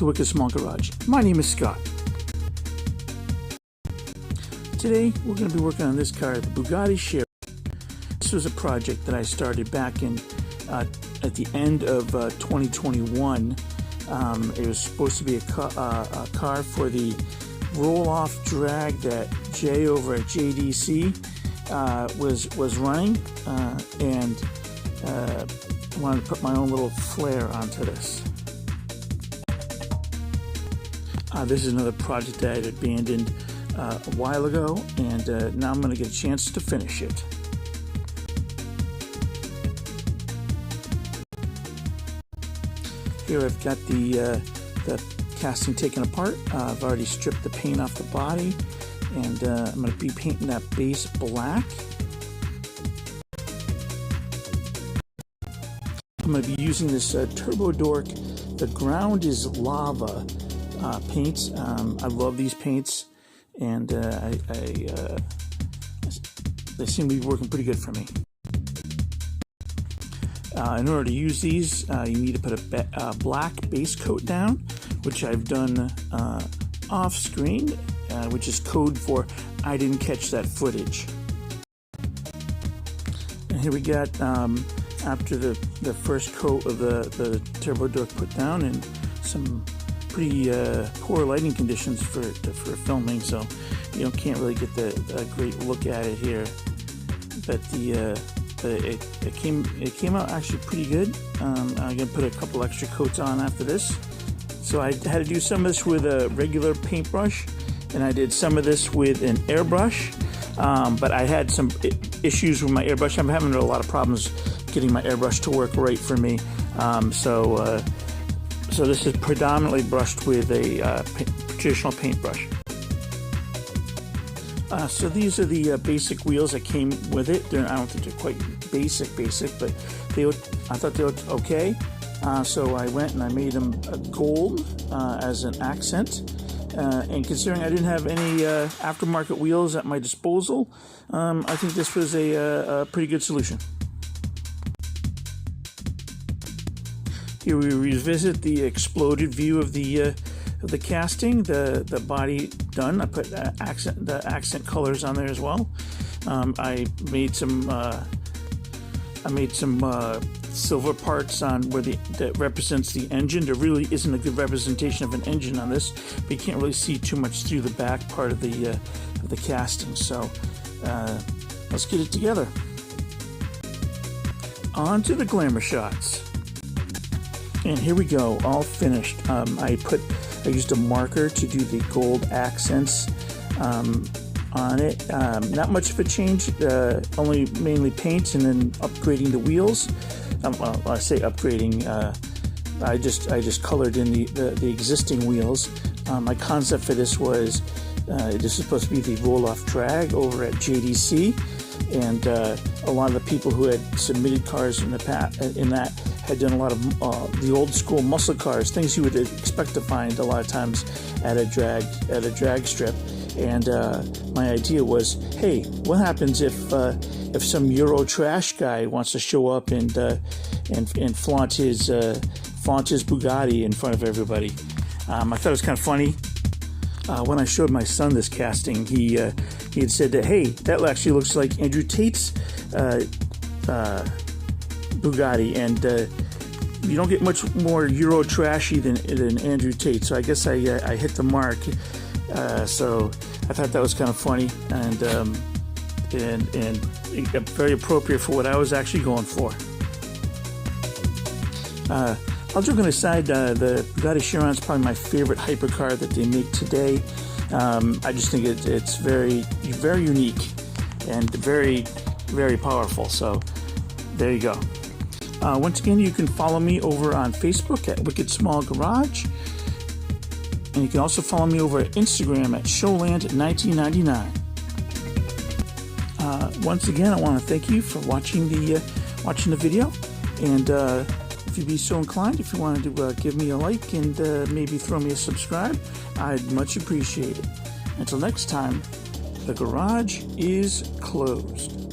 to Wicked Small Garage. My name is Scott. Today we're going to be working on this car, the Bugatti Chiron. This was a project that I started back in at the end of 2021. It was supposed to be a car for the roll-off drag that Jay over at JDC was running, and I wanted to put my own little flair onto this. This is another project that I had abandoned a while ago, and now I'm going to get a chance to finish it. Here I've got the casting taken apart. I've already stripped the paint off the body, and I'm going to be painting that base black. I'm going to be using this Turbo Dork, the ground is lava paints. I love these paints, and they seem to be working pretty good for me. In order to use these, you need to put a black base coat down, which I've done off screen, which is code for I didn't catch that footage. And here we got, after the first coat of the Turbo Dork put down, and some pretty poor lighting conditions for filming, so you can't really get a great look at it here. But it came out actually pretty good. I'm gonna put a couple extra coats on after this. So I had to do some of this with a regular paintbrush, and I did some of this with an airbrush. But I had some issues with my airbrush. I'm having a lot of problems getting my airbrush to work right for me. So this is predominantly brushed with a traditional paintbrush. So these are the basic wheels that came with it. I don't think they're quite basic, but I thought they looked okay. So I went and I made them gold as an accent. And considering I didn't have any aftermarket wheels at my disposal, I think this was a pretty good solution. Here we revisit the exploded view of the casting, the body done. I put the accent colors on there as well. I made some silver parts on where that represents the engine. There really isn't a good representation of an engine on this, but you can't really see too much through the back part of the casting. So let's get it together. On to the glamour shots. And here we go, all finished. I used a marker to do the gold accents on it. Not much of a change, only mainly paint and then upgrading the wheels. Well, I say upgrading. I just colored in the existing wheels. My concept for this was this is supposed to be the roll-off drag over at JDC, and a lot of the people who had submitted cars in the past had done a lot of the old school muscle cars, things you would expect to find a lot of times at a drag strip. And my idea was, hey, what happens if some Euro trash guy wants to show up and flaunt his Bugatti in front of everybody? I thought it was kind of funny. When I showed my son this casting, he had said that, hey, that actually looks like Andrew Tate's Bugatti, and you don't get much more Euro trashy than Andrew Tate. So I guess I hit the mark. So I thought that was kind of funny and very appropriate for what I was actually going for. All joking aside, the Bugatti Chiron is probably my favorite hypercar that they make today. I just think it's very unique and very, very powerful. So there you go. Once again, you can follow me over on Facebook at Wicked Small Garage. And you can also follow me over at Instagram at Showland1999. Once again, I want to thank you for watching the video. And if you'd be so inclined, if you wanted to give me a like and maybe throw me a subscribe, I'd much appreciate it. Until next time, the garage is closed.